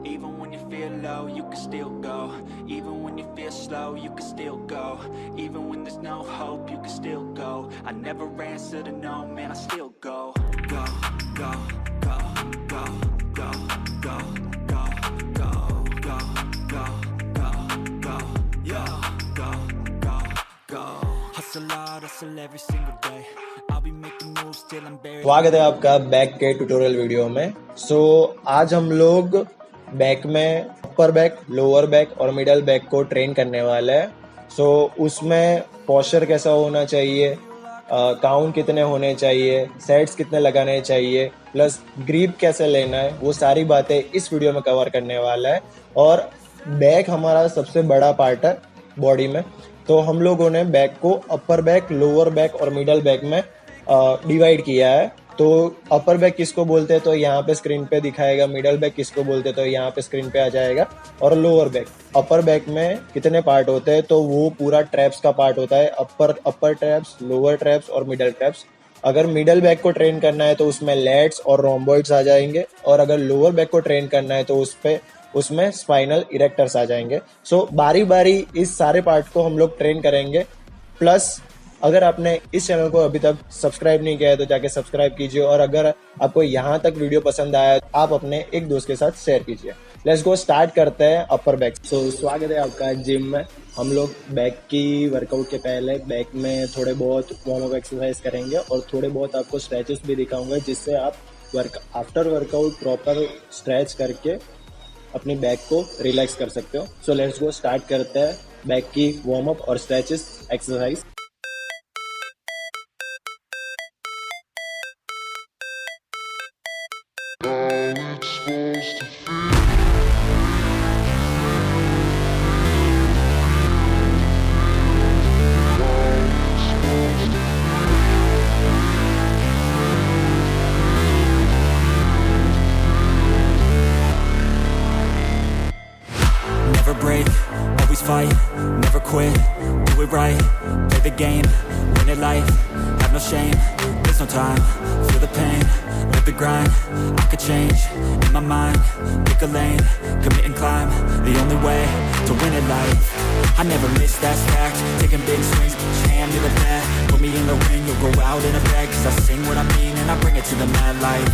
Even when you feel low, you can still go. Even when you feel slow, you can still go. Even when there's no hope, you can still go. I never answer to no, man, I still go. Go, go, go, go, go, go, go, go, go, go, go, go, yeah, go, go, go. Hustle hard, hustle every single day. I'll be making moves till I'm buried. स्वागत है आपका back के tutorial video में। आज हम लोग back में upper back, lower back और मिडल बैक को ट्रेन करने वाले हैं। उसमें पोस्चर कैसा होना चाहिए, काउंट कितने होने चाहिए, सेट्स कितने लगाने चाहिए, प्लस ग्रिप कैसे लेना है, वो सारी बातें इस वीडियो में कवर करने वाला है। और बैक हमारा सबसे बड़ा पार्ट है बॉडी में, तो हम लोगों ने बैक को अपर बैक, लोअर बैक और मिडल बैक में डिवाइड किया है। तो अपर बैक किसको बोलते हैं तो यहाँ पे स्क्रीन पे दिखाएगा, मिडल बैक किसको बोलते हैं तो यहाँ पे स्क्रीन पे आ जाएगा, और लोअर बैक। अपर बैक में कितने पार्ट होते हैं तो वो पूरा ट्रैप्स का पार्ट होता है, अपर ट्रैप्स, लोअर ट्रैप्स और मिडल ट्रैप्स। अगर मिडल बैक को ट्रेन करना है तो उसमें लैट्स और रोम्बॉइड्स आ जाएंगे, और अगर लोअर बैक को ट्रेन करना है तो उसमें स्पाइनल इरेक्टर्स आ जाएंगे। बारी बारी इस सारे पार्ट को हम लोग ट्रेन करेंगे। प्लस अगर आपने इस चैनल को अभी तक सब्सक्राइब नहीं किया है तो जाके सब्सक्राइब कीजिए, और अगर आपको यहाँ तक वीडियो पसंद आया तो आप अपने एक दोस्त के साथ शेयर कीजिए। लेट्स गो, स्टार्ट करते हैं अपर बैक। स्वागत है आपका जिम में। हम लोग बैक की वर्कआउट के पहले बैक में थोड़े बहुत वार्म अप एक्सरसाइज करेंगे और थोड़े बहुत आपको स्ट्रेचेस भी दिखाऊंगा, जिससे आप आफ्टर वर्कआउट प्रॉपर स्ट्रेच करके अपनी बैक को रिलैक्स कर सकते हो। लेट्स गो, स्टार्ट करते हैं बैक की वार्म अप और stretches exercise. Never break, always fight, never quit, do it right, play the game, win it life, have no shame, there's no time, feel the pain, live the grind, I could change, in my mind, pick a lane, commit and climb, the only way to win it life, I never miss that stack, taking big swings, put your hand to the bat, put me in the ring, you'll go out in a bag, cause I sing what I mean and I bring it to the mad light.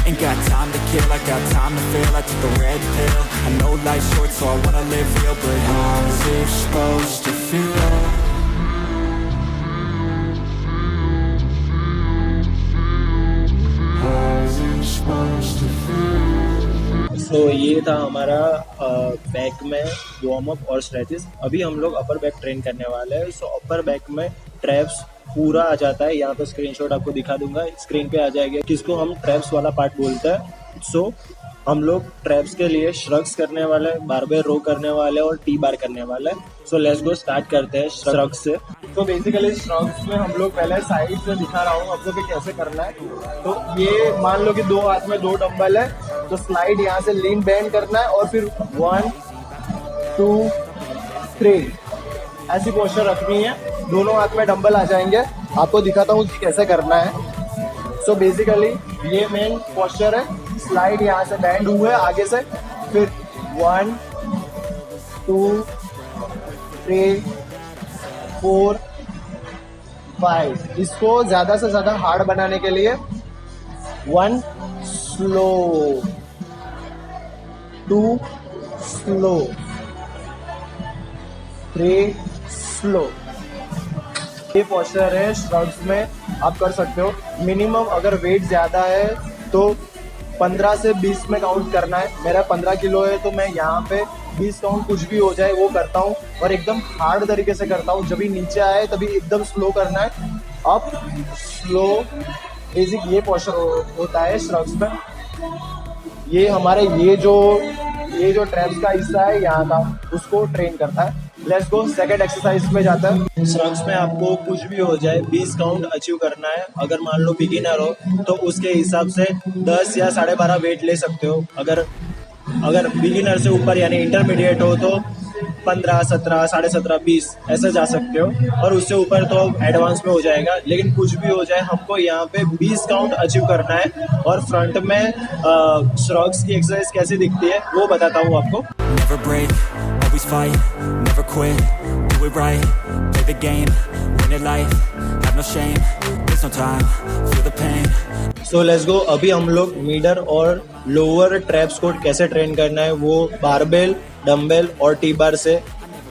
Ain't got time to kill, I got time to feel. I took the red pill, I know life's short so I wanna live real. But how's it supposed to feel? How's it supposed to feel? ये था हमारा back में warm up और stretches. अभी हम लोग upper back train करने वाले हैं। अपर बैक में ट्रैप्स पूरा आ जाता है। यहाँ पे स्क्रीनशॉट आपको दिखा दूंगा, स्क्रीन पे आ जाएगा, किसको हम ट्रैप्स वाला पार्ट बोलते हैं। हम लोग ट्रैप्स के लिए श्रग्स करने वाले, बारबेल रो करने वाले और टी बार करने वाले। लेट्स गो, स्टार्ट करते हैं श्रग्स से। बेसिकली श्रग्स में हम लोग पहले साइड से दिखा रहा हूँ आपको कि कैसे करना है। तो ये मान लो कि दो हाथ में दो डंबल है, तो स्लाइड यहाँ से लीन बैंड करना है और फिर 1 2 3 ऐसी पोस्चर रखनी है। दोनों हाथ में डंबल आ जाएंगे। आपको दिखाता हूँ कैसे करना है। बेसिकली ये मेन पोस्चर है। स्लाइड यहाँ से बैंड हुए आगे से, फिर 1 2 3 4 5। इसको ज्यादा से ज्यादा हार्ड बनाने के लिए 1 स्लो, 2 स्लो, 3 स्लो। ये पोस्चर है श्रग्स में, आप कर सकते हो। मिनिमम अगर वेट ज्यादा है तो 15 से 20 में काउंट करना है। मेरा 15 किलो है तो मैं यहाँ पे 20 काउंट कुछ भी हो जाए वो करता हूँ, और एकदम हार्ड तरीके से करता हूँ। जब भी नीचे आए तभी एकदम स्लो करना है, अप स्लो। बेसिक ये पोस्चर होता है श्रग्स में। ये हमारे ये जो ट्रैप्स का हिस्सा है यहाँ का, उसको ट्रेन करता है। लेट्स गो, सेकंड एक्सरसाइज में जाता है। श्रग्स में आपको कुछ भी हो जाए 20 काउंट अचीव करना है। अगर मान लो बिगिनर हो तो उसके हिसाब से 10 या 12.5 वेट ले सकते हो। अगर बिगिनर से ऊपर यानी इंटरमीडिएट हो तो 15, 17, 17.5, 20 ऐसे जा सकते हो, और उससे ऊपर तो एडवांस में हो जाएगा। लेकिन कुछ भी हो जाए, हमको यहाँ पे 20 काउंट अचीव करना है। और फ्रंट में श्रॉग्स की एक्सरसाइज कैसे दिखती है वो बताता हूँ आपको। Never break, always fight, never quit, do it right, play the game, win it life, have no shame, there's no time, feel the pain. So let's go. अभी हम लोग मिडल और लोअर ट्रैप स्क्वाट कैसे train करना है वो barbell, dumbbell और T bar से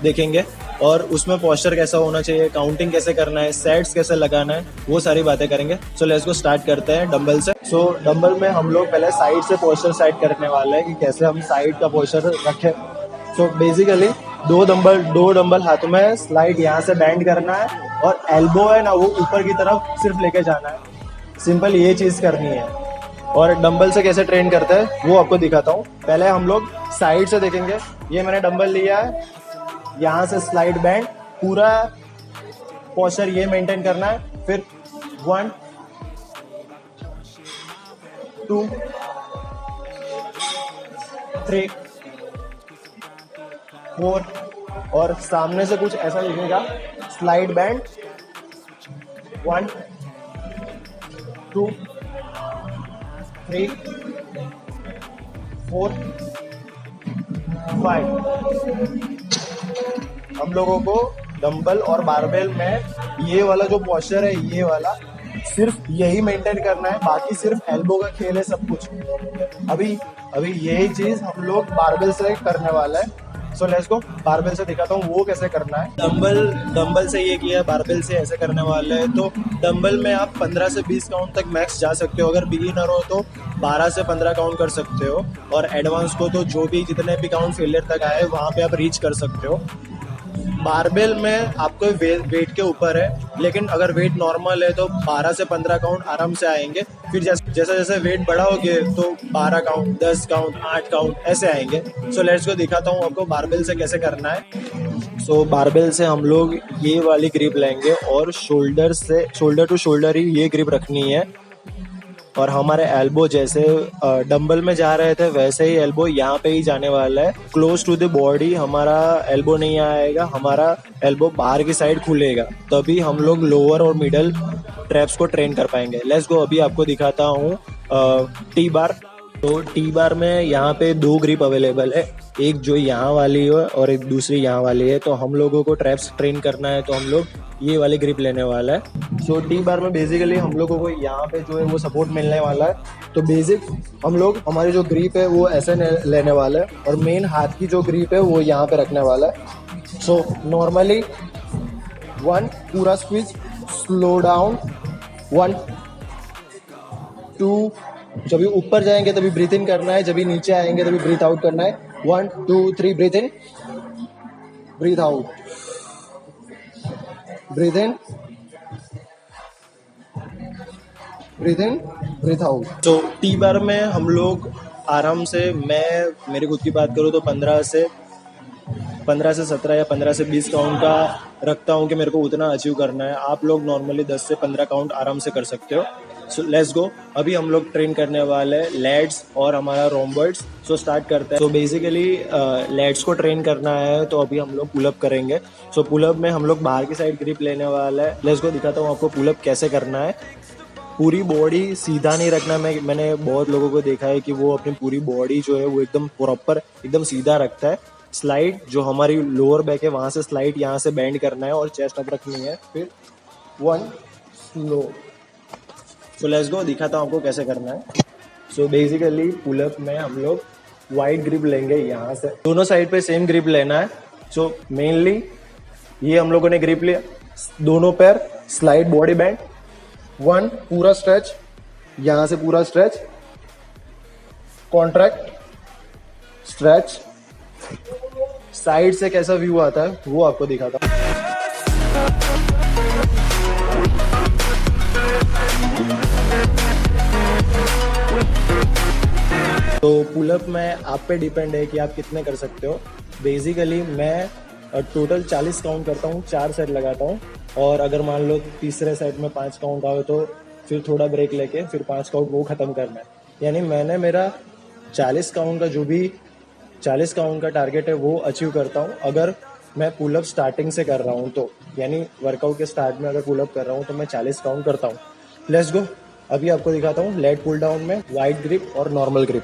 देखेंगे, और उसमें पोस्चर कैसा होना चाहिए, काउंटिंग कैसे करना है, सेट्स कैसे लगाना है, वो सारी बातें करेंगे। सो लेट्स गो, स्टार्ट करते हैं डंबल से। सो डंबल में हम लोग पहले साइड से पोस्चर सेट करने वाले हैं कि कैसे हम साइड का पोस्चर रखें। सो बेसिकली दो डंबल हाथों में स्लाइड यहाँ से बैंड करना है, और एल्बो है ना वो ऊपर की तरफ सिर्फ लेके जाना है। सिंपल ये चीज़ करनी है। और डंबल से कैसे ट्रेन करते हैं वो आपको दिखाता हूँ। पहले हम लोग साइड से देखेंगे। ये मैंने डंबल लिया है, यहाँ से स्लाइड बैंड, पूरा पोस्चर ये मेंटेन करना है। फिर 1, 2, 3, 4, और सामने से कुछ ऐसा दिखेगा, स्लाइड बैंड, 1, 2, 3, 4, 5। हम लोगों को डंबल और बारबेल में ये वाला जो पोस्चर है, ये वाला सिर्फ यही मेंटेन करना है, बाकी सिर्फ एल्बो का खेल है सब कुछ। अभी यही चीज हम लोग बारबेल से करने वाला है। सो लेट्स गो, बारबेल से दिखाता हूँ वो कैसे करना है। डंबल से ये किया, बारबेल से ऐसे करने वाले हैं। तो डंबल में आप 15 से 20 काउंट तक मैक्स जा सकते हो। अगर बिगिनर हो तो 12 से 15 काउंट कर सकते हो, और एडवांस को तो जो भी जितने भी काउंट फेलियर तक आए वहाँ पे आप रीच कर सकते हो। बारबेल में आपको वेट के ऊपर है, लेकिन अगर वेट नॉर्मल है तो 12 से 15 काउंट आराम से आएंगे। फिर जैसे जैसे वेट बढ़ाओगे तो 12 काउंट, 10 काउंट, 8 काउंट ऐसे आएंगे। सो लेट्स को दिखाता हूँ आपको बारबेल से कैसे करना है। सो बारबेल से हम लोग ये वाली ग्रिप लेंगे, और शोल्डर टू शोल्डर ही ये ग्रिप रखनी है। और हमारे एल्बो जैसे डंबल में जा रहे थे वैसे ही एल्बो यहाँ पे ही जाने वाला है। क्लोज टू द बॉडी हमारा एल्बो नहीं आएगा, हमारा एल्बो बाहर की साइड खुलेगा, तभी हम लोग लोअर और मिडल ट्रैप्स को ट्रेन कर पाएंगे। लेट्स गो, अभी आपको दिखाता हूँ टी बार। तो टी बार में यहाँ पे 2 ग्रिप अवेलेबल है, एक जो यहाँ वाली है और एक दूसरी यहाँ वाली है। तो हम लोगों को ट्रैप्स ट्रेन करना है तो हम लोग ये वाली ग्रिप लेने वाला है। सो टी बार में बेसिकली हम लोगों को यहाँ पे जो है वो सपोर्ट मिलने वाला है। तो बेसिक हम लोग हमारी जो ग्रिप है वो ऐसे लेने वाला है, और मेन हाथ की जो ग्रिप है वो यहाँ पे रखने वाला है। सो नॉर्मली 1 पूरा स्क्वीज, स्लो डाउन, 1, 2, जब भी ऊपर जाएंगे तभी ब्रीथ इन करना है, जब भी नीचे आएंगे तभी ब्रीथ आउट करना है। 1, 2, 3, breathe in, breathe out, breathe in, breathe in, breathe out. तो टी बार में हम लोग आराम से, मैं मेरी खुद की बात करूँ तो 15 से 17 या 15 से 20 काउंट का रखता हूँ कि मेरे को उतना अचीव करना है। आप लोग नॉर्मली 10 से 15 काउंट आराम से कर सकते हो। सो लेट्स गो, अभी हम लोग ट्रेन करने वाले हैं लैट्स और हमारा रोम्बर्ट्स। सो स्टार्ट करते हैं। सो बेसिकली लैट्स को ट्रेन करना है तो अभी हम लोग पुलअप करेंगे। सो पुलअप में हम लोग बाहर की साइड ग्रिप लेने वाला है। लेट्स गो, दिखाता हूँ आपको पुलअप कैसे करना है। पूरी बॉडी सीधा नहीं रखना। मैंने बहुत लोगों को देखा है कि वो अपनी पूरी बॉडी जो है वो एकदम प्रॉपर एकदम सीधा रखता है। स्लाइड जो हमारी लोअर बैक है वहां से स्लाइड यहाँ से बेंड करना है और चेस्ट अप रखनी है। फिर 1 स्लो। सो लेट्स गो, दिखाता हूँ आपको कैसे करना है। सो बेसिकली पुलअप में हम लोग वाइड ग्रिप लेंगे, यहाँ से दोनों साइड पे सेम ग्रिप लेना है। सो मेनली ये हम लोगों ने ग्रिप लिया, दोनों पैर स्लाइड बॉडी बैंड, 1 पूरा स्ट्रेच, यहाँ से पूरा स्ट्रेच, कॉन्ट्रैक्ट, स्ट्रेच। साइड से कैसा व्यू आता है वो आपको दिखाता हूँ। तो पुलअप में आप पे डिपेंड है कि आप कितने कर सकते हो। बेसिकली मैं टोटल 40 काउंट करता हूँ, 4 सेट लगाता हूँ। और अगर मान लो तीसरे सेट में 5 काउंट आए तो फिर थोड़ा ब्रेक लेके फिर 5 काउंट वो खत्म करना है। यानी मैंने मेरा 40 काउंट का जो भी 40 काउंट का टारगेट है वो अचीव करता हूँ अगर मैं पुलअप स्टार्टिंग से कर रहा हूँ तो, यानी वर्कआउट के स्टार्ट में अगर पुलअप कर रहा हूँ तो मैं 40 काउंट करता हूँ। लेट्स गो, अभी आपको दिखाता हूँ लेट पुल डाउन में वाइड ग्रिप और normal grip.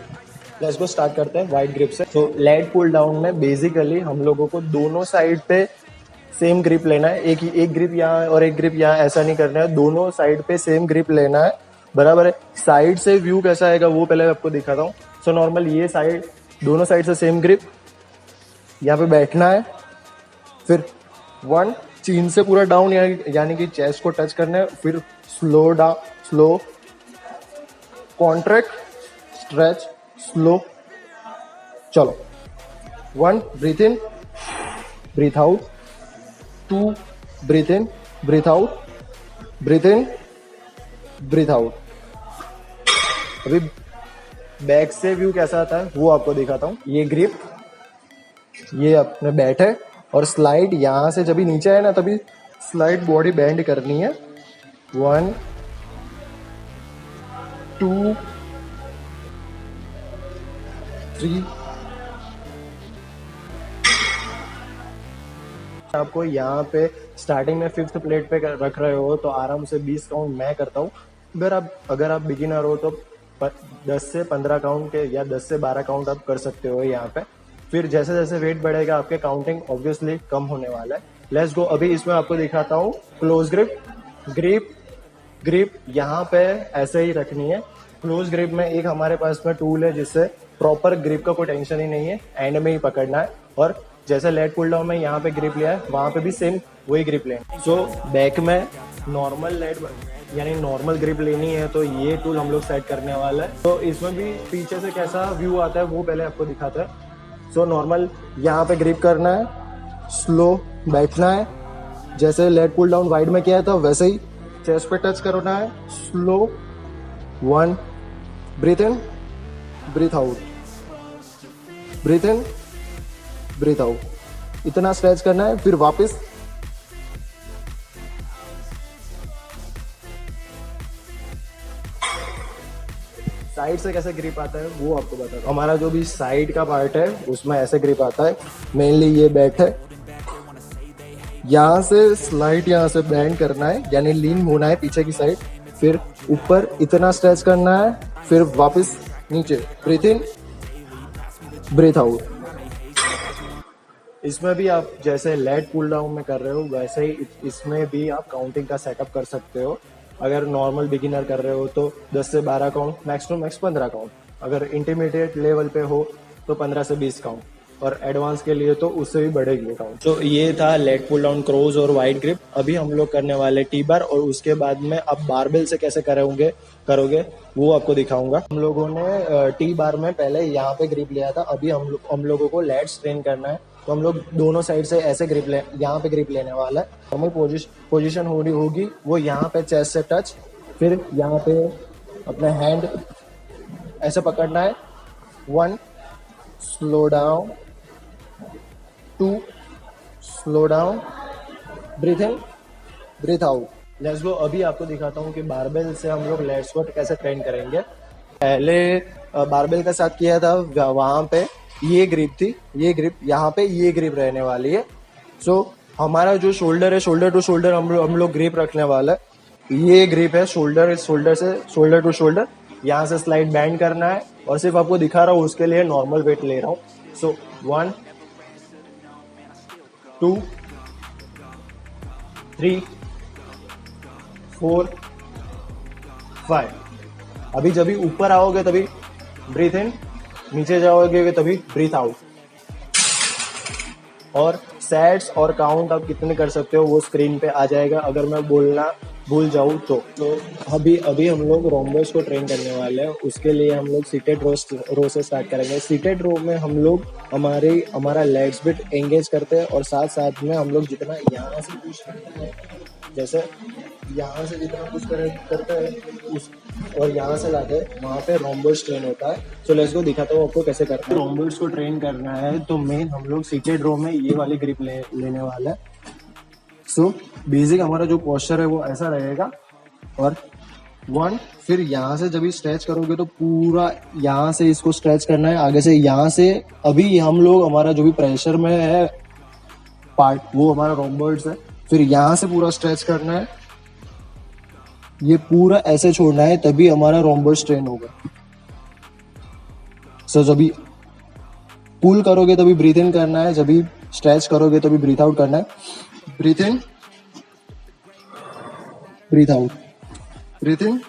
Let's go, start करते हैं वाइड ग्रिप से। तो लेट पुल डाउन में बेसिकली हम लोगों को दोनों साइड पे सेम ग्रिप लेना है, एक ग्रिप यहाँ और एक ग्रिप यहाँ, ऐसा नहीं करना है, दोनों साइड पे सेम ग्रिप लेना है, बराबर है। साइड से व्यू कैसा आएगा वो पहले आपको दिखाता हूँ। सो नॉर्मल ये साइड, दोनों साइड से सेम ग्रिप, यहाँ पे बैठना है, फिर 1 चीन से पूरा डाउन यानी कि चेस्ट को टच करना है, फिर slow down, slow contract, stretch, slow. चलो 1 breathe in, breathe out, 2 breathe in, breathe out, breathe in, breathe out. अभी बैक से व्यू कैसा आता है वो आपको दिखाता हूँ। ये ग्रिप, ये अपने बैठ है और स्लाइड यहाँ से जब भी नीचे है ना तभी स्लाइड बॉडी बैंड करनी है। 1 2 3। आपको यहाँ पे स्टार्टिंग में 5th प्लेट पे रख रहे हो तो आराम से 20 काउंट मैं करता हूँ। अगर आप बिगिनर हो तो 10 से 15 काउंट के या 10 से 12 काउंट आप कर सकते हो यहाँ पे। फिर जैसे जैसे वेट बढ़ेगा आपके काउंटिंग ऑब्वियसली कम होने वाला है। लेट्स गो, अभी इसमें आपको दिखाता हूँ क्लोज ग्रिप। ग्रिप यहाँ पे ऐसे ही रखनी है। क्लोज ग्रिप में एक हमारे पास में टूल है जिससे प्रॉपर ग्रिप का कोई टेंशन ही नहीं है, एंड में ही पकड़ना है। और जैसे लेट पुल डाउन में यहाँ पे ग्रिप लिया है वहां पे भी सेम वही ग्रिप लेना। सो बैक में नॉर्मल लेट यानी नॉर्मल ग्रिप लेनी है तो ये टूल हम लोग सेट करने वाला है। तो इसमें भी पीछे से कैसा व्यू आता है वो पहले आपको दिखाता है। सो नॉर्मल यहाँ पे ग्रिप करना है, स्लो बैठना है, जैसे लेट पुल डाउन वाइड में किया था वैसे ही चेस्ट पे टच करना है, slow 1 breathe in, breathe out, breathe in, breathe out, इतना स्ट्रेच करना है। फिर वापस साइड से कैसे ग्रिप आता है वो आपको बताता हूँ। हमारा जो भी साइड का पार्ट है उसमें ऐसे ग्रिप आता है। मेनली ये बैठ है, यहाँ से स्लाइड यहाँ से बैंड करना है यानी लीन होना है पीछे की साइड, फिर ऊपर इतना स्ट्रेच करना है, फिर वापस नीचे ब्रीथ इन, ब्रीथ आउट। इसमें भी आप जैसे लेट पुल डाउन में कर रहे हो वैसे ही इसमें भी आप काउंटिंग का सेटअप कर सकते हो। अगर नॉर्मल बिगिनर कर रहे हो तो 10 से 12 count, max to max 15 count. अगर इंटरमीडिएट लेवल पे हो तो 15 से 20 काउंट, और एडवांस के लिए तो उससे भी बढ़ेगी काउंट। तो ये था लेट पुल डाउन, क्रोज और वाइड ग्रिप। अभी हम लोग करने वाले टी बार, और उसके बाद में आप बारबेल से कैसे करोगे वो आपको दिखाऊंगा। हम लोगों ने टी बार में पहले यहाँ पे ग्रिप लिया था, अभी हम लोगों को लेट्स ट्रेन करना है तो हम लोग दोनों साइड से ऐसे यहाँ पे ग्रिप लेने वाला है। नॉर्मल पोजीशन होगी वो यहाँ पे चेस्ट से टच, फिर यहाँ पे अपना हैंड ऐसे पकड़ना है। 1 slow down, 2 slow down, breathe in, breathe out. Let's go, अभी आपको दिखाता हूँ कि बारबेल से हम लोग लेट स्क्वाट कैसे ट्रेन करेंगे। पहले बारबेल का साथ किया था, वहां पे ये ग्रिप थी, ये ग्रिप यहाँ पे ये ग्रिप रहने वाली है। सो हमारा जो शोल्डर है, शोल्डर टू शोल्डर हम लोग ग्रिप रखने वाला है। ये ग्रिप है शोल्डर टू शोल्डर, यहाँ से स्लाइड बैंड करना है, और सिर्फ आपको दिखा रहा हूँ उसके लिए नॉर्मल वेट ले रहा हूँ। सो 1 2 3 4 5। अभी जब भी ऊपर आओगे तभी ब्रीथ इन, नीचे जाओगे तभी ब्रीथ आउट। और सेट्स और काउंट आप कितने कर सकते हो वो स्क्रीन पे आ जाएगा अगर मैं बोलना भूल जाऊँ तो। अभी हम लोग रोम्बस को ट्रेन करने वाले हैं। उसके लिए हम लोग सीटेड रो से स्टार्ट करेंगे। सीटेड रो में हम लोग हमारा लेग्स बिट एंगेज करते हैं, और साथ साथ में हम लोग जितना यहाँ से पुश करते हैं, जैसे यहाँ से जितना पुश करते हैं और यहाँ से लाते हैं, वहाँ पे रोम्बस ट्रेन होता है। सो लेट्स गो, दिखाता हूँ आपको कैसे करते हैं। रोम्बस को ट्रेन करना है तो मेन हम लोग सीटेड रो में ये वाली ग्रिप लेने वाला है। सो बेसिक हमारा जो पोस्चर है वो ऐसा रहेगा, और 1, फिर यहाँ से जब भी स्ट्रेच करोगे तो पूरा यहाँ से इसको स्ट्रेच करना है, आगे से यहाँ से। अभी हम लोग हमारा जो भी प्रेशर में है पार्ट वो हमारा रोम्बॉइड्स है, फिर यहाँ से पूरा स्ट्रेच करना है, ये पूरा ऐसे छोड़ना है, तभी हमारा रोम्बॉइड स्ट्रेन होगा। सो जब भी पुल करोगे तभी ब्रीथ इन करना है, जब भी स्ट्रेच करोगे तभी ब्रीथ आउट करना है। Breathe in, breathe out, breathe in,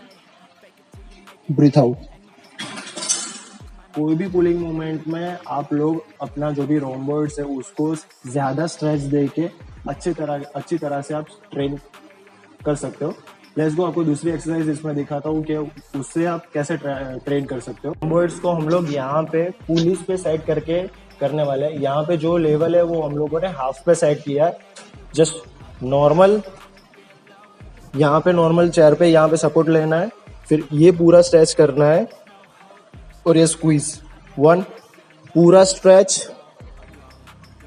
breathe out. कोई भी पुलिंग मूवमेंट में आप लोग अपना जो भी रोम्बॉइड्स है उसको ज्यादा स्ट्रेच देके अच्छी तरह से आप ट्रेन कर सकते हो। लेट्स गो, आपको दूसरी एक्सरसाइज इसमें दिखाता हूँ कि उससे आप कैसे ट्रेन कर सकते हो। रोम्बॉइड्स को हम लोग यहाँ पे पुलिस पे सेट करके करने वाले हैं। यहाँ पे जो लेवल है वो हम लोगों ने हाफ पे सेट किया है। जस्ट नॉर्मल, यहाँ पे नॉर्मल चेयर पे यहाँ पे सपोर्ट लेना है, फिर ये पूरा स्ट्रेच करना है और ये स्क्वीज। 1, पूरा स्ट्रेच,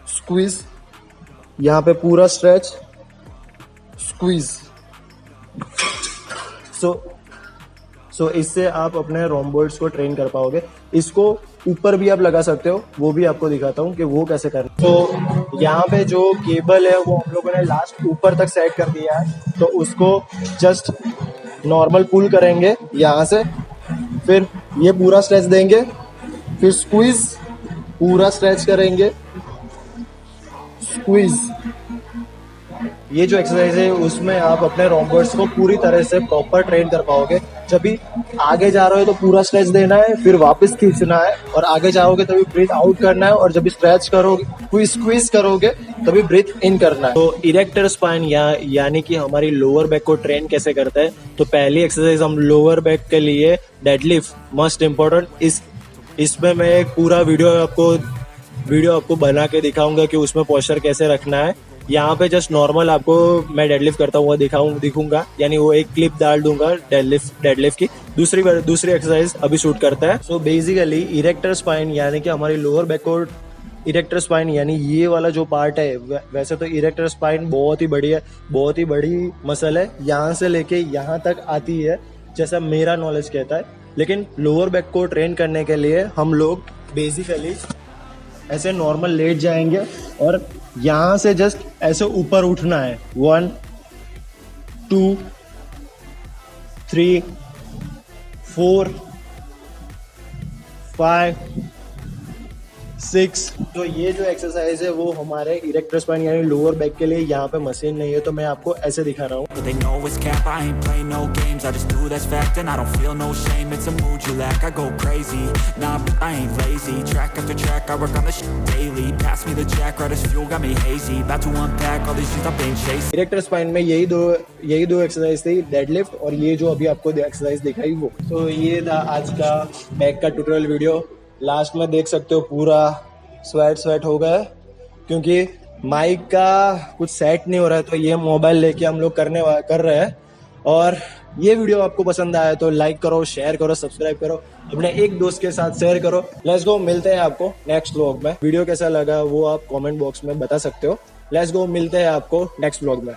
स्क्वीज, यहाँ पे पूरा स्ट्रेच, स्क्वीज। सो इससे आप अपने रोम्बॉइड्स को ट्रेन कर पाओगे। इसको ऊपर भी आप लगा सकते हो, वो भी आपको दिखाता हूँ कि वो कैसे करना है। तो यहाँ पे जो केबल है वो हम लोगों ने लास्ट ऊपर तक सेट कर दिया है, तो उसको जस्ट नॉर्मल पुल करेंगे यहाँ से, फिर ये पूरा स्ट्रेच देंगे, फिर स्क्वीज, पूरा स्ट्रेच करेंगे, स्क्वीज। ये जो एक्सरसाइज है उसमें आप अपने रोम्बॉइड्स को पूरी तरह से प्रॉपर ट्रेन कर पाओगे। जब भी आगे जा रहे हो तो पूरा स्ट्रेच देना है, फिर वापस खींचना है, और आगे जाओगे तभी ब्रीथ आउट करना है, और जब भी स्ट्रेच करोगे, स्क्वीज करोगे तभी ब्रीथ इन करना है। तो इरेक्टर स्पाइन यानी कि हमारी लोअर बैक को ट्रेन कैसे करता है, तो पहली एक्सरसाइज हम लोअर बैक के लिए डेडलिफ्ट, मस्ट इम्पोर्टेंट। इसमें मैं एक पूरा वीडियो आपको बना के दिखाऊंगा कि उसमें पोस्चर कैसे रखना है। यहाँ पे जस्ट नॉर्मल आपको मैं डेडलिफ्ट करता हुआ दिखूंगा, यानी वो एक क्लिप डाल दूंगा डेडलिफ्ट की। दूसरी एक्सरसाइज अभी शूट करता है। सो बेसिकली इरेक्टर स्पाइन यानी कि हमारी लोअर बैक को, इरेक्टर स्पाइन यानी ये वाला जो पार्ट है, वैसे तो इरेक्टर स्पाइन बहुत ही बड़ी मसल है, यहाँ से लेके यहाँ तक आती है जैसा मेरा नॉलेज कहता है। लेकिन लोअर बैक को ट्रेन करने के लिए हम लोग बेसिकली ऐसे नॉर्मल लेट जाएंगे और यहाँ से जस्ट ऐसे ऊपर उठना है। 1, 2, 3, 4, 5, 6। तो ये जो एक्सरसाइज है वो हमारे इरेक्टर स्पाइन यानी लोअर बैक के लिए। यहाँ पे मशीन नहीं है तो मैं आपको ऐसे दिखा रहा हूँ। They know it's cap, I ain't play no games, I just do that's fact and I don't feel no shame, it's a mood you lack, I go crazy, nah but I ain't lazy, track after track, I work on the shit daily, pass me the jack, right as fuel, got me hazy, about to unpack all these shit I've been chasing। Erector spine में यही दो exercise थी, deadlift और ये जो अभी आपको exercise दिखाई वो। तो ये था आज का बैक का ट्यूटोरियल वीडियो। लास्ट में देख सकते हो पूरा स्वेट हो गया, क्योंकि माइक का कुछ सेट नहीं हो रहा है, तो ये मोबाइल लेके हम लोग कर रहे हैं। और ये वीडियो आपको पसंद आया तो लाइक करो, शेयर करो, सब्सक्राइब करो, अपने एक दोस्त के साथ शेयर करो। लेट्स गो, मिलते हैं आपको नेक्स्ट व्लॉग में। वीडियो कैसा लगा वो आप कमेंट बॉक्स में बता सकते हो। लेट्स गो, मिलते हैं आपको नेक्स्ट व्लॉग में।